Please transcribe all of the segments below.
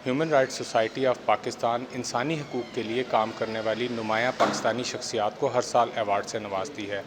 Human rights society of Pakistan انسانی حقوق کے لیے کام کرنے والی نمایاں پاکستانی شخصیات کو ہر سال ایوارڈ سے نوازتی ہے۔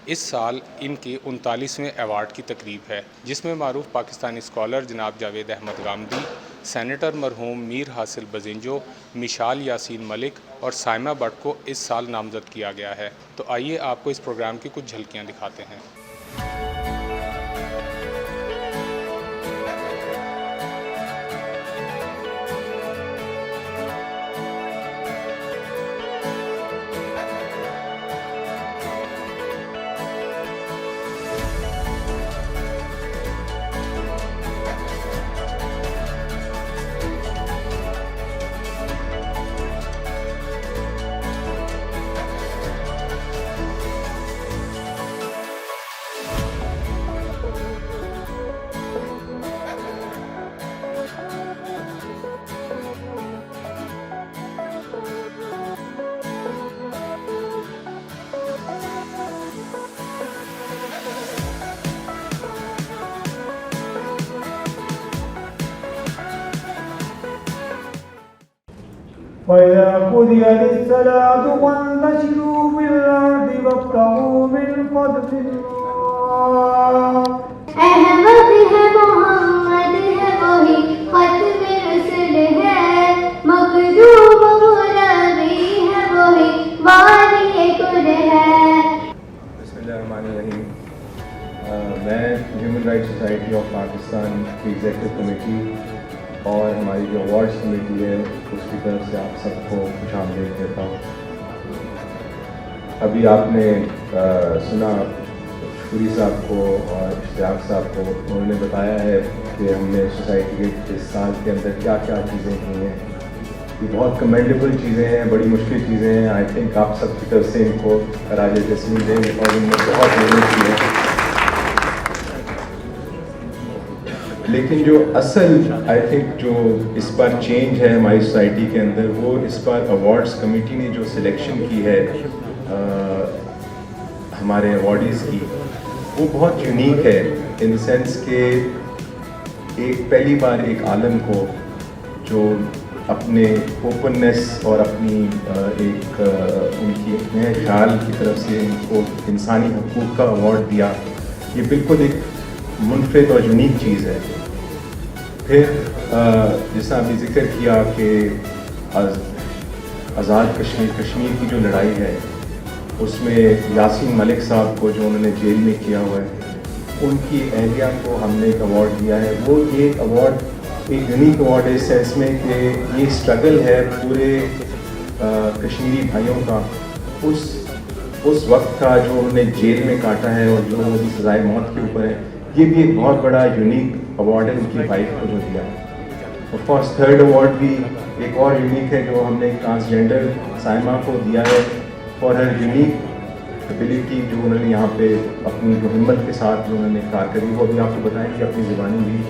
اس سال ان کی 39ویں ایوارڈ کی تقریب ہے، جس میں معروف پاکستانی اسکالر جناب جاوید احمد غامدی، سینیٹر مرحوم میر حاصل بزنجو، مشال یاسین ملک اور سائمہ بٹ کو اس سال نامزد کیا گیا ہے۔ تو آئیے آپ کو اس پروگرام کی کچھ جھلکیاں دکھاتے ہیں۔ وَإِذَا قُضِيَتِ الصَّلَاةُ فَانتَشِرُوا فِي الْأَرْضِ وَابْتَغُوا مِن فَضْلِ اللَّهِ۔ احمد ہے محمد ہے وہی ختم رسل ہے، مخدوم نبی ہے وہی والی کل ہے۔ بسم اللہ الرحمن الرحیم۔ میں human rights society of Pakistan کی ایگزیکٹو کمیٹی اور ہماری جو ایوارڈس کمیٹی ہے اس کی طرف سے آپ سب کو خوش آمدید کہتا ہوں۔ ابھی آپ نے سنا شوری صاحب کو اور اشتیاق صاحب کو، انہوں نے بتایا ہے کہ ہم نے سوسائٹی کے اس سال کے اندر کیا کیا چیزیں کی ہیں۔ یہ بہت کمینڈیبل چیزیں ہیں، بڑی مشکل چیزیں ہیں۔ آئی تھنک آپ سب کی طرف سے ان کو خراج تحسین دیں گے اور ان میں بہت محنت کی ہے۔ لیکن جو اصل آئی تھنک جو اس بار چینج ہے ہماری سوسائٹی کے اندر، وہ اس بار ایوارڈس کمیٹی نے جو سلیکشن کی ہے ہمارے ایوارڈیز کی، وہ بہت یونیک ہے ان سینس کہ ایک پہلی بار ایک عالم کو جو اپنے اوپننس اور اپنی ایک ان کی نئے خیال کی طرف سے ان کو انسانی حقوق کا ایوارڈ دیا، یہ بالکل ایک منفرد اور یونیک چیز ہے۔ پھر جیسا ابھی ذکر کیا کہ آزاد کشمیر کی جو لڑائی ہے اس میں یاسین ملک صاحب کو جو انہوں نے جیل میں کیا ہوا ہے، ان کی اہلیہ کو ہم نے ایک ایوارڈ دیا ہے۔ وہ یہ ایوارڈ ایک یونیک ایوارڈ ہے اس سینس میں کہ یہ اسٹرگل ہے پورے کشمیری بھائیوں کا، اس وقت کا جو انہوں نے جیل میں کاٹا ہے اور جو انہوں نے سزائے موت کے اوپر ہے، یہ بھی ایک بہت بڑا یونیک ایوارڈ ہے ان کی وائف کو جو دیا۔ آف کورس تھرڈ ایوارڈ بھی ایک اور یونیک ہے جو ہم نے ٹرانسجینڈر سائمہ کو دیا ہے فار ہر یونیک ایبلٹی، جو انہوں نے یہاں پہ اپنی جو ہمت کے ساتھ جو انہوں نے کار کری، وہ بھی آپ کو بتائیں کہ اپنی زبانی بھی۔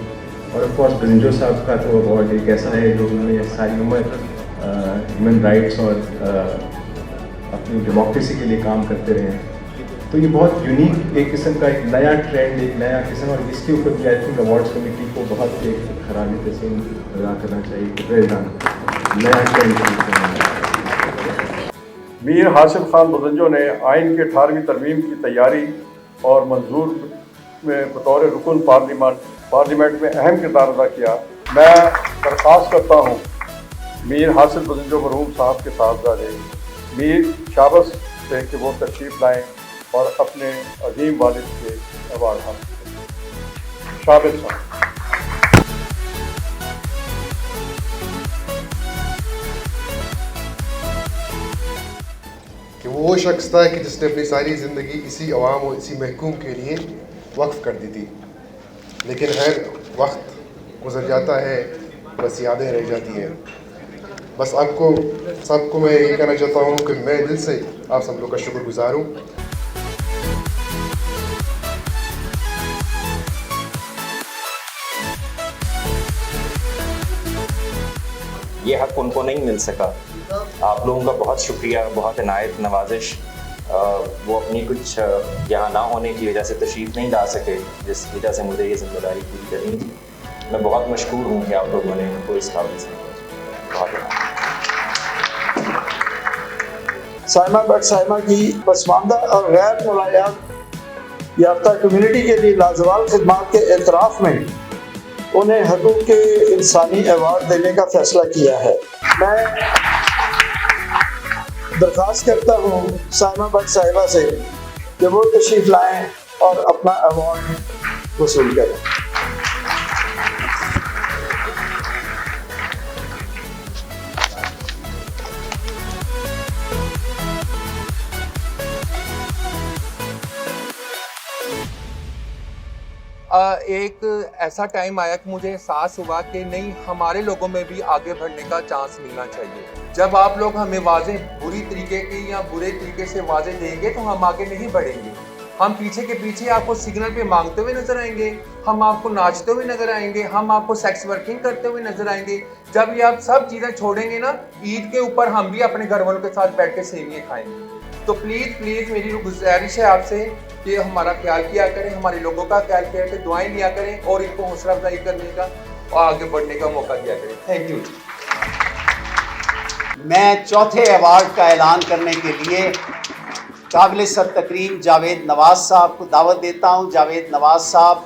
اور آف کورس بزنجو صاحب کا تو ایوارڈ ایک ایسا ہے جو انہوں نے ساری عمر ہیومن رائٹس اور اپنی ڈیموکریسی کے لیے کام کرتے رہے ہیں۔ تو یہ بہت یونیک ایک قسم کا ایک نیا ٹرینڈ، ایک نیا قسم، اور اس کے اوپر بھی آئی تھنک ایوارڈس کمیٹی کو بہت ایک خراج تحسین ادا کرنا چاہیے کہ نیا ٹرینڈ۔ میر حاصل خان بزنجو نے آئین کے 18ویں ترمیم کی تیاری اور منظور میں بطور رکن پارلیمنٹ میں اہم کردار ادا کیا۔ میں درخواست کرتا ہوں میر حاصل بزنجو مرحوم صاحب کے صاحبزادے میر شابس سے کہ وہ تشریف لائیں اور اپنے عظیم والد کے ایوارڈ حاصل کریں۔ شابس صاحب۔ کہ وہ شخص تھا کہ جس نے اپنی ساری زندگی اسی عوام اور اسی محکوم کے لیے وقف کر دی تھی، لیکن خیر وقت گزر جاتا ہے، بس یادیں رہ جاتی ہیں۔ بس آپ کو سب کو میں یہ کہنا چاہتا ہوں کہ میں دل سے آپ سب لوگ کا شکر گزار ہوں۔ یہ حق ان کو نہیں مل سکا۔ آپ لوگوں کا بہت شکریہ، بہت عنایت نوازش۔ وہ اپنی کچھ یہاں نہ ہونے کی وجہ سے تشریف نہیں لا سکے، جس وجہ سے مجھے یہ ذمہ داری پوری کرنی تھی۔ میں بہت مشکور ہوں کہ آپ لوگوں نے ان کو اس قابل سمجھا۔ बहुत धन्यवाद। साइमा बट साइमा की पसमानदा और गैर मलायात याफ्ता कम्युनिटी के लिए लाजवाल खिदमात के एतराफ़ में उन्हें हकूक़ के इंसानी अवार्ड देने का फ़ैसला किया है। मैं दरख्वास्त करता हूँ साइमा बट साहिबा से कि वो तशरीफ़ लाएँ और अपना अवार्ड वसूल करें। एक ऐसा टाइम आया कि मुझे एहसास हुआ कि नहीं, हमारे लोगों में भी आगे बढ़ने का चांस मिलना चाहिए। जब आप लोग हमें वाज़े बुरी तरीके की या बुरे तरीके से वाज़े देंगे तो हम आगे नहीं बढ़ेंगे। हम पीछे के पीछे आपको सिग्नल पे मांगते हुए नजर आएंगे, हम आपको नाचते हुए नजर आएंगे, हम आपको सेक्स वर्किंग करते हुए नजर आएंगे। जब ये आप सब चीज़ें छोड़ेंगे ना, ईद के ऊपर हम भी अपने घर वालों के साथ बैठ के सेवियाँ खाएंगे। तो प्लीज़ मेरी गुजारिश है आपसे कि हमारा ख्याल किया करें, हमारे लोगों का ख्याल किया करें, दुआएं लिया करें और इनको हौसला अफजाई करने का और आगे बढ़ने का मौका दिया करें। Thank you. मैं चौथे अवार्ड का ऐलान करने के लिए काबिल सर तकरीम जावेद नवाज़ साहब को दावत देता हूँ। जावेद नवाज़ साहब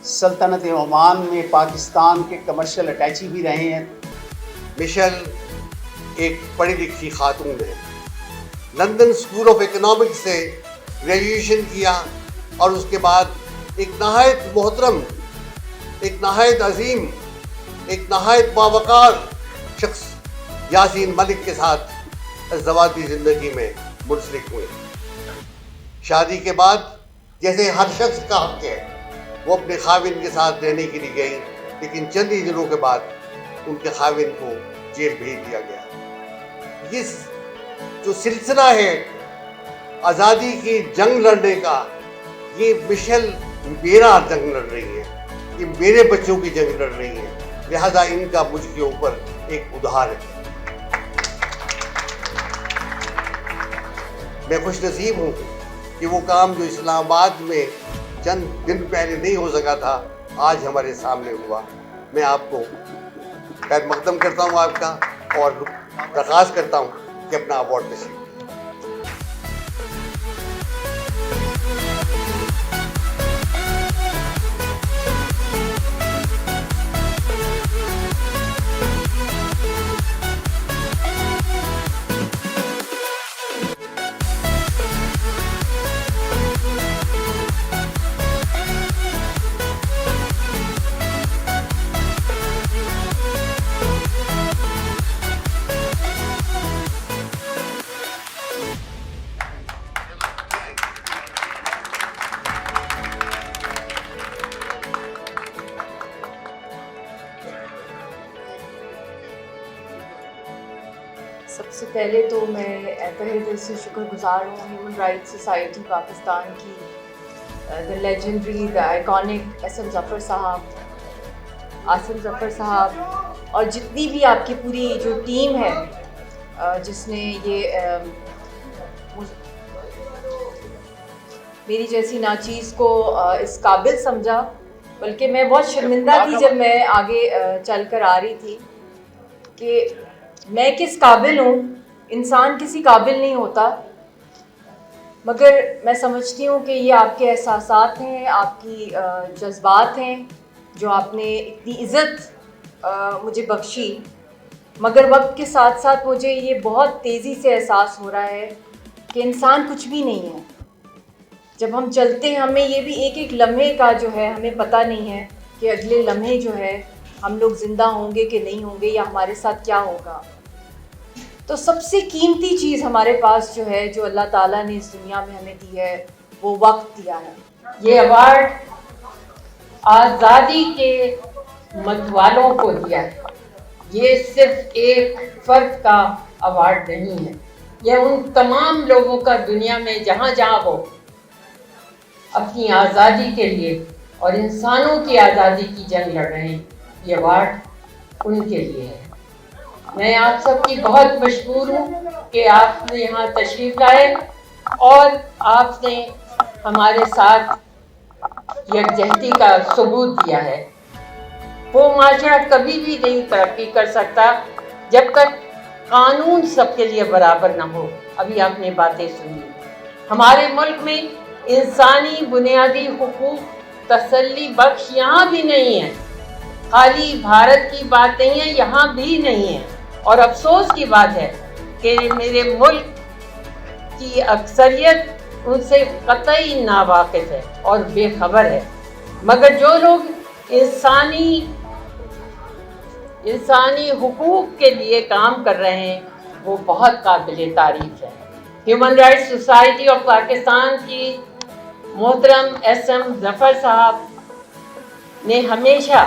सल्तनत ओमान में पाकिस्तान के कमर्शियल अटैची भी रहे हैं। मिशेल एक पढ़ी लिखी खातून है। लंदन स्कूल ऑफ इकोनॉमिक्स से ग्रेजुएशन किया और उसके बाद एक नहायत मोहतरम, एक नहायत अजीम, एक नहायत बावकार शख्स यासीन मलिक के साथ ज़वाजी ज़िंदगी में मुंसलिक हुए। शादी के बाद जैसे हर शख्स का हक है, वो अपने खाविन के साथ रहने के लिए गई, लेकिन चंद ही दिनों के बाद उनके खाविन को जेल भेज दिया गया। ये जो सिलसिला है आज़ादी की जंग लड़ने का, ये मिशेल मेरा जंग लड़ रही है, ये मेरे बच्चों की जंग लड़ रही है, लिहाजा इनका मुझके ऊपर एक उधार है। मैं खुश नसीब हूँ कि वो काम जो इस्लामाबाद में चंद दिन पहले नहीं हो सका था, आज हमारे सामने हुआ। मैं आपको खैर मकदम करता हूँ आपका और दरख्वास्त करता हूँ कि अपना अवार्ड तशरीफ। सबसे पहले तो मैं तहे दिल से शुक्रगुजार हूँ ह्यूमन राइट्स सोसाइटी पाकिस्तान की, the legendary, the iconic SM Zafar sahab, Asim Zafar साहब और जितनी भी आपकी पूरी जो टीम है जिसने ये मेरी जैसी नाचीज़ को इस काबिल समझा। बल्कि मैं बहुत शर्मिंदा थी जब मैं आगे चल कर आ रही थी कि मैं किस काबिल हूँ। इंसान किसी काबिल नहीं होता, मगर मैं समझती हूँ कि ये आपके एहसासात हैं, आपकी जज्बात हैं जो आपने इतनी इज़्ज़त मुझे बख्शी। मगर वक्त के साथ साथ मुझे ये बहुत तेज़ी से एहसास हो रहा है कि इंसान कुछ भी नहीं है। जब हम चलते हैं हमें ये भी एक एक लम्हे का जो है हमें पता नहीं है कि अगले लम्हे जो है हम लोग ज़िंदा होंगे कि नहीं होंगे या हमारे साथ क्या होगा। तो सबसे कीमती चीज़ हमारे पास जो है, जो अल्लाह ताला ने इस दुनिया में हमें दी है, वो वक्त दिया है। ये अवार्ड आज़ादी के मतवालों को दिया है। ये सिर्फ एक फ़र्द का अवार्ड नहीं है, ये उन तमाम लोगों का दुनिया में जहाँ जहाँ वो अपनी आज़ादी के लिए और इंसानों की आज़ादी की जंग लड़ रहे हैं, ये अवार्ड उनके लिए है। मैं आप सबकी बहुत मशहूर हूँ कि आपने यहाँ तशरीफ़ लाए और आपने हमारे साथ यकजहती का सबूत दिया है। वो माशरा कभी भी नहीं तरक्की कर सकता जब तक कानून सबके लिए बराबर ना हो। अभी आपने बातें सुनी, हमारे मुल्क में इंसानी बुनियादी हुकूक तसल्ली बख्श यहाँ भी नहीं है। खाली भारत की बात नहीं है, यहाँ भी नहीं है। और अफसोस की बात है कि मेरे मुल्क की अक्सरियत उनसे कतई नावाकिफ है और बेखबर है। मगर जो लोग इंसानी हुकूक के लिए काम कर रहे हैं वो बहुत काबिल तारीफ है। Human rights society of Pakistan की मोहतरम SM जफ़र साहब ने हमेशा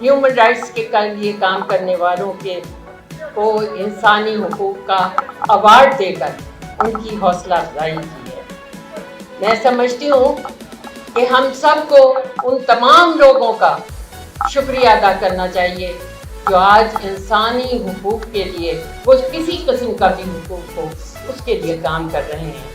ह्यूमन राइट्स के लिए काम करने वालों को इंसानी हुकूक का अवार्ड देकर उनकी हौसला अफजाई की है। मैं समझती हूँ कि हम सबको उन तमाम लोगों का शुक्रिया अदा करना चाहिए जो आज इंसानी हुकूक के लिए, वो किसी किस्म का भी हुकूक हो, उसके लिए काम कर रहे हैं।